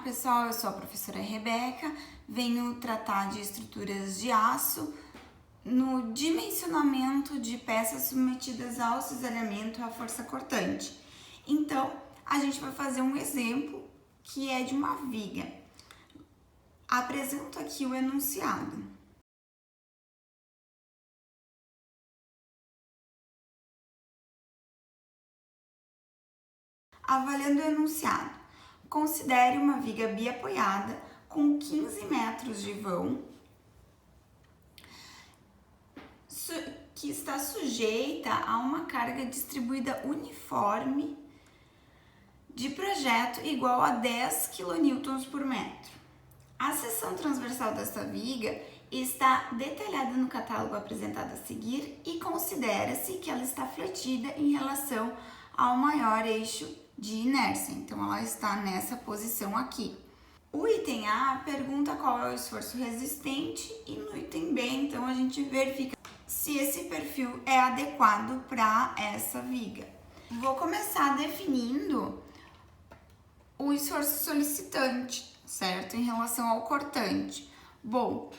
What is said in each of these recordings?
pessoal, eu sou a professora Rebeca, venho tratar de estruturas de aço no dimensionamento de peças submetidas ao cisalhamento à força cortante. Então, a gente vai fazer um exemplo que é de uma viga. Apresento aqui o enunciado. Avaliando o enunciado, considere uma viga biapoiada com 15 metros de vão, que está sujeita a uma carga distribuída uniforme de projeto igual a 10 kN por metro. A seção transversal desta viga está detalhada no catálogo apresentado a seguir e considera-se que ela está fletida em relação ao maior eixo de inércia. Então, ela está nessa posição aqui. O item A pergunta qual é o esforço resistente e no item B, então, a gente verifica se esse perfil é adequado para essa viga. Vou começar definindo o esforço solicitante, certo? Em relação ao cortante. Bom,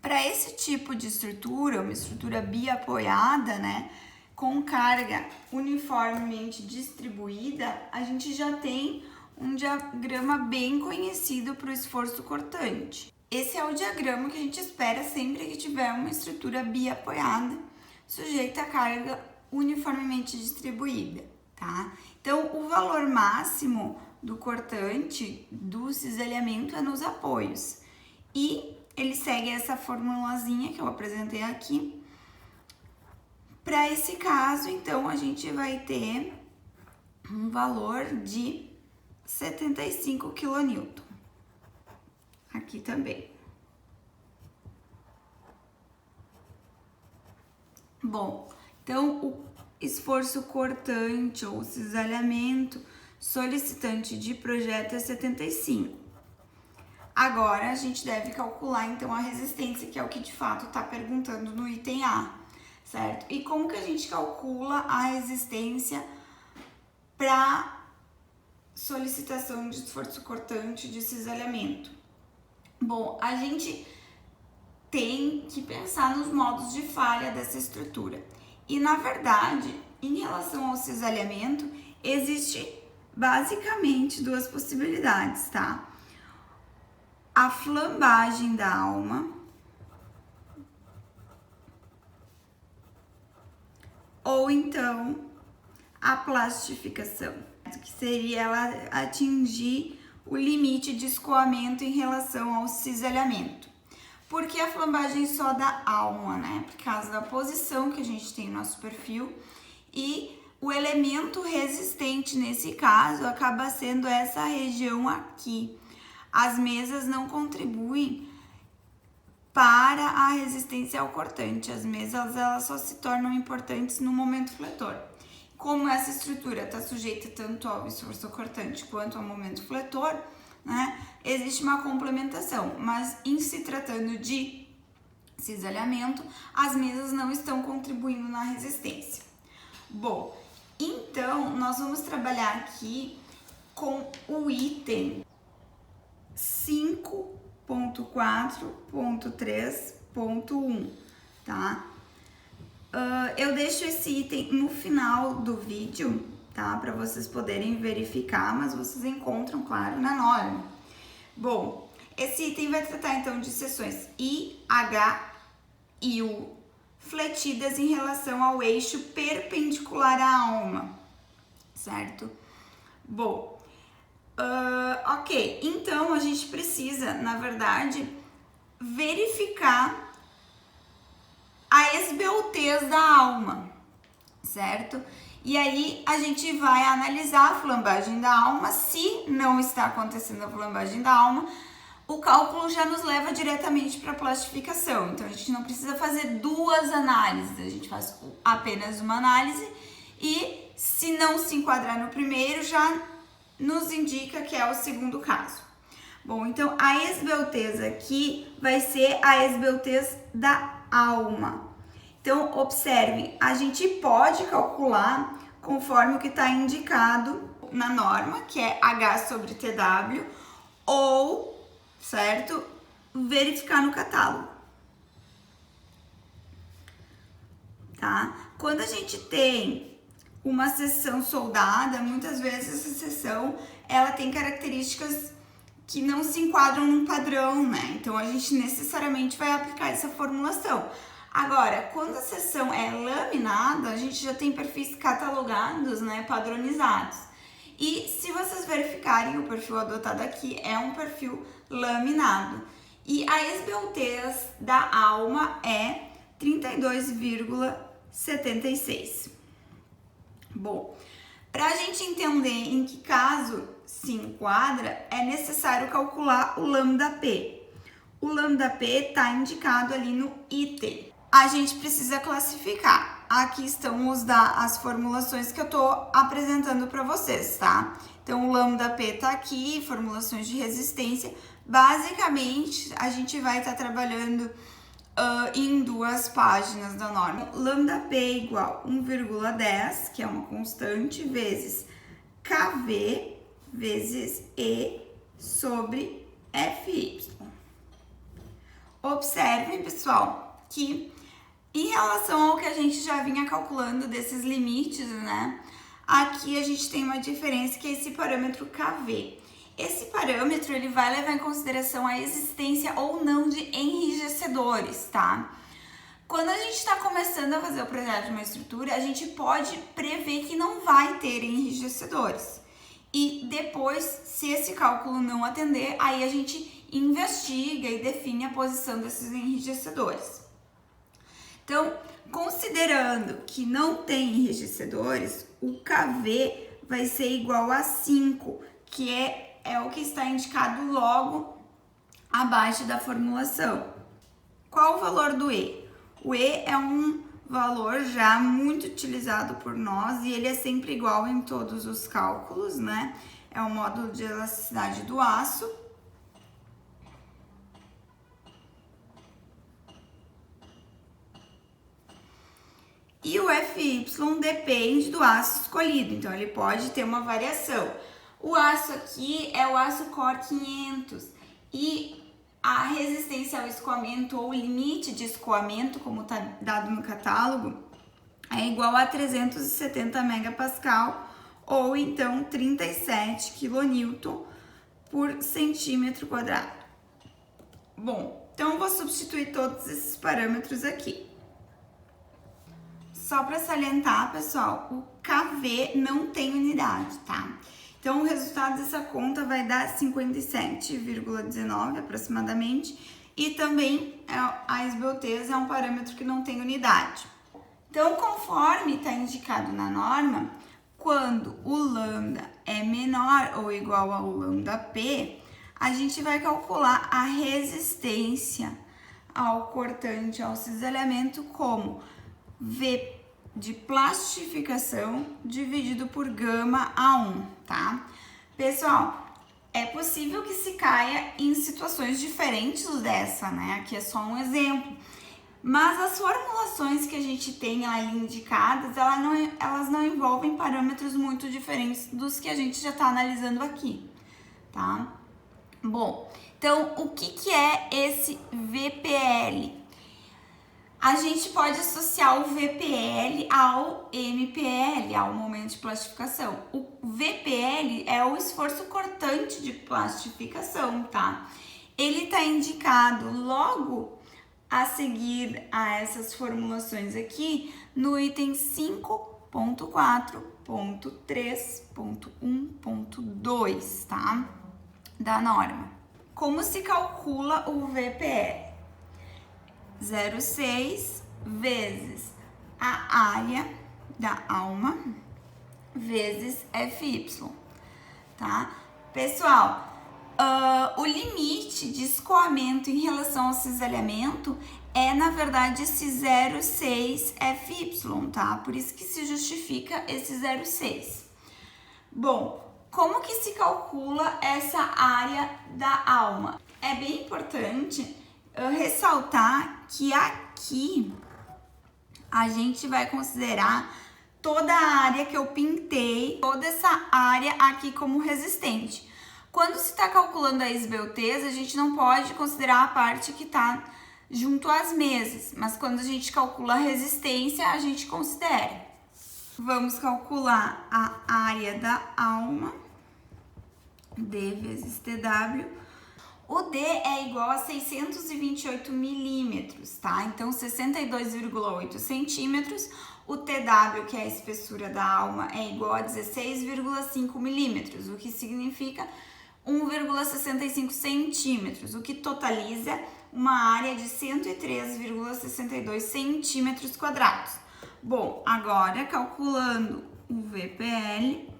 para esse tipo de estrutura, uma estrutura biapoiada, né, com carga uniformemente distribuída, a gente já tem um diagrama bem conhecido para o esforço cortante. Esse é o diagrama que a gente espera sempre que tiver uma estrutura biapoiada, sujeita a carga uniformemente distribuída, tá? Então, o valor máximo do cortante do cisalhamento é nos apoios. E ele segue essa formulazinha que eu apresentei aqui. Para esse caso, então, a gente vai ter um valor de 75 kN. Aqui também. Bom, então, o esforço cortante ou cisalhamento solicitante de projeto é 75. Agora, a gente deve calcular, então, a resistência, que é o que de fato está perguntando no item A, certo? E como que a gente calcula a resistência para solicitação de esforço cortante de cisalhamento? Bom, a gente tem que pensar nos modos de falha dessa estrutura. E, na verdade, em relação ao cisalhamento, existe basicamente duas possibilidades, tá? A flambagem da alma ou então a plastificação, que seria ela atingir o limite de escoamento em relação ao cisalhamento. Por que a flambagem só da alma, né? Por causa da posição que a gente tem no nosso perfil e o elemento resistente nesse caso acaba sendo essa região aqui. As mesas não contribuem para a resistência ao cortante. As mesas elas só se tornam importantes no momento fletor. Como essa estrutura está sujeita tanto ao esforço cortante quanto ao momento fletor, né, existe uma complementação, mas em se tratando de cisalhamento, as mesas não estão contribuindo na resistência. Bom, então nós vamos trabalhar aqui com o item 5.4.3.1, tá? Eu deixo esse item no final do vídeo, tá? Para vocês poderem verificar, mas vocês encontram, claro, na norma. Bom, esse item vai tratar, então, de seções I, H e U fletidas em relação ao eixo perpendicular à alma, certo? Bom, ok, então a gente precisa, na verdade, verificar a esbeltez da alma, certo? E aí a gente vai analisar a flambagem da alma. Se não está acontecendo a flambagem da alma, o cálculo já nos leva diretamente para a plastificação. Então a gente não precisa fazer duas análises, a gente faz apenas uma análise e se não se enquadrar no primeiro, já nos indica que é o segundo caso. Bom, então a esbeltez aqui vai ser a esbeltez da alma. Então, observem, a gente pode calcular conforme o que está indicado na norma, que é H sobre TW, ou, certo, verificar no catálogo. Tá? Quando a gente tem uma seção soldada, muitas vezes essa seção ela tem características que não se enquadram num padrão, né? Então a gente necessariamente vai aplicar essa formulação. Agora, quando a seção é laminada, a gente já tem perfis catalogados, né, padronizados. E se vocês verificarem, o perfil adotado aqui é um perfil laminado. E a esbeltez da alma é 32,76. Bom, para a gente entender em que caso se enquadra, é necessário calcular o lambda P. O lambda P está indicado ali no item. A gente precisa classificar. Aqui estão as formulações que eu estou apresentando para vocês, tá? Então, o lambda P está aqui, formulações de resistência. Basicamente, a gente vai estar trabalhando em duas páginas da norma. Lambda P é igual a 1,10, que é uma constante, vezes KV, vezes E sobre FY. Observem, pessoal, que em relação ao que a gente já vinha calculando desses limites, né? Aqui a gente tem uma diferença que é esse parâmetro KV. Esse parâmetro ele vai levar em consideração a existência ou não de enrijecedores, tá? Quando a gente está começando a fazer o projeto de uma estrutura, a gente pode prever que não vai ter enrijecedores. E depois, se esse cálculo não atender, aí a gente investiga e define a posição desses enrijecedores. Então, considerando que não tem enrijecedores, o KV vai ser igual a 5, que é o que está indicado logo abaixo da formulação. Qual o valor do E? O E é um valor já muito utilizado por nós e ele é sempre igual em todos os cálculos, né? É o módulo de elasticidade do aço. E o FY depende do aço escolhido, então ele pode ter uma variação. O aço aqui é o aço Core 500 e a resistência ao escoamento ou limite de escoamento, como está dado no catálogo, é igual a 370 megapascal ou então 37 kN por centímetro quadrado. Bom, então eu vou substituir todos esses parâmetros aqui. Só para salientar, pessoal, o KV não tem unidade, tá? Então, o resultado dessa conta vai dar 57,19 aproximadamente. E também a esbeltez é um parâmetro que não tem unidade. Então, conforme está indicado na norma, quando o lambda é menor ou igual ao lambda P, a gente vai calcular a resistência ao cortante, ao cisalhamento, como V de plastificação dividido por gama A1, tá? Pessoal, é possível que se caia em situações diferentes dessa, né? Aqui é só um exemplo. Mas as formulações que a gente tem ali indicadas, elas não envolvem parâmetros muito diferentes dos que a gente já está analisando aqui, tá? Bom, então o que é esse VPL? A gente pode associar o VPL ao MPL, ao momento de plastificação. O VPL é o esforço cortante de plastificação, tá? Ele está indicado logo a seguir a essas formulações aqui no item 5.4.3.1.2, tá? Da norma. Como se calcula o VPL? 0,6 vezes a área da alma vezes FY, tá? Pessoal, o limite de escoamento em relação ao cisalhamento é, na verdade, esse 0,6 FY, tá? Por isso que se justifica esse 0,6. Bom, como que se calcula essa área da alma? É bem importante ressaltar que aqui a gente vai considerar toda a área que eu pintei, toda essa área aqui como resistente. Quando se está calculando a esbelteza, a gente não pode considerar a parte que está junto às mesas, mas quando a gente calcula a resistência, a gente considera. Vamos calcular a área da alma, D vezes TW. O D é igual a 628 milímetros, tá? Então, 62,8 centímetros. O TW, que é a espessura da alma, é igual a 16,5 milímetros, o que significa 1,65 centímetros, o que totaliza uma área de 103,62 centímetros quadrados. Bom, agora calculando o VPL,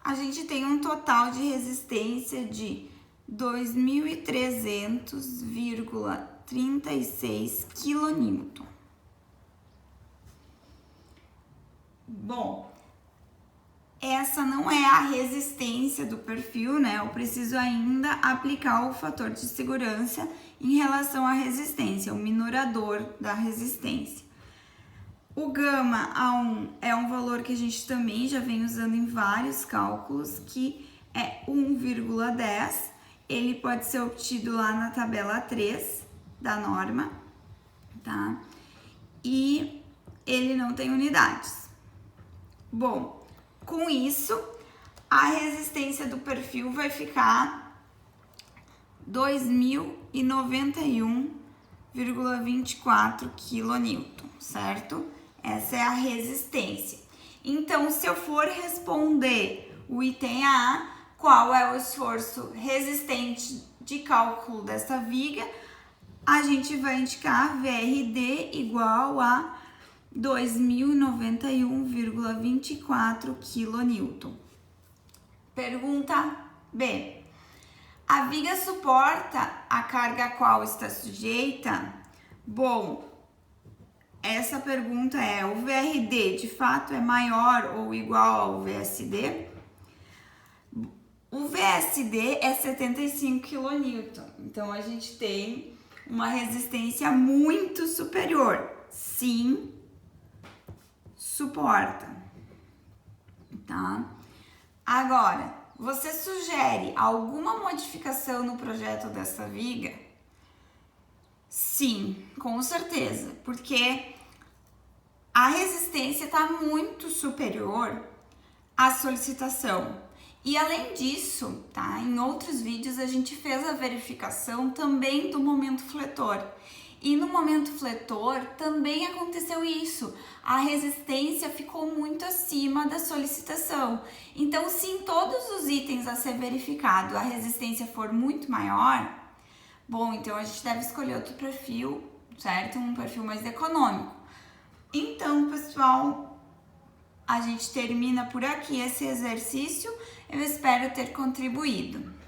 a gente tem um total de resistência de 2.300,36 kN. Bom, essa não é a resistência do perfil, né? Eu preciso ainda aplicar o fator de segurança em relação à resistência, o minorador da resistência. O gama A1 é um valor que a gente também já vem usando em vários cálculos, que é 1,10. Ele pode ser obtido lá na tabela 3 da norma, tá? E ele não tem unidades. Bom, com isso, a resistência do perfil vai ficar 2.091,24 kN, certo? Essa é a resistência. Então, se eu for responder o item A, qual é o esforço resistente de cálculo dessa viga, a gente vai indicar VRD igual a 2.091,24 kN. Pergunta B. A viga suporta a carga a qual está sujeita? Bom, essa pergunta é: o VRD de fato é maior ou igual ao VSD? O VSD é 75 kN, então a gente tem uma resistência muito superior. Sim, suporta, tá? Agora, você sugere alguma modificação no projeto dessa viga? Sim, com certeza, porque a resistência está muito superior à solicitação. E além disso, tá? Em outros vídeos a gente fez a verificação também do momento fletor. E no momento fletor também aconteceu isso. A resistência ficou muito acima da solicitação. Então, se em todos os itens a ser verificado a resistência for muito maior, bom, então a gente deve escolher outro perfil, certo? Um perfil mais econômico. Então, pessoal, a gente termina por aqui esse exercício. Eu espero ter contribuído.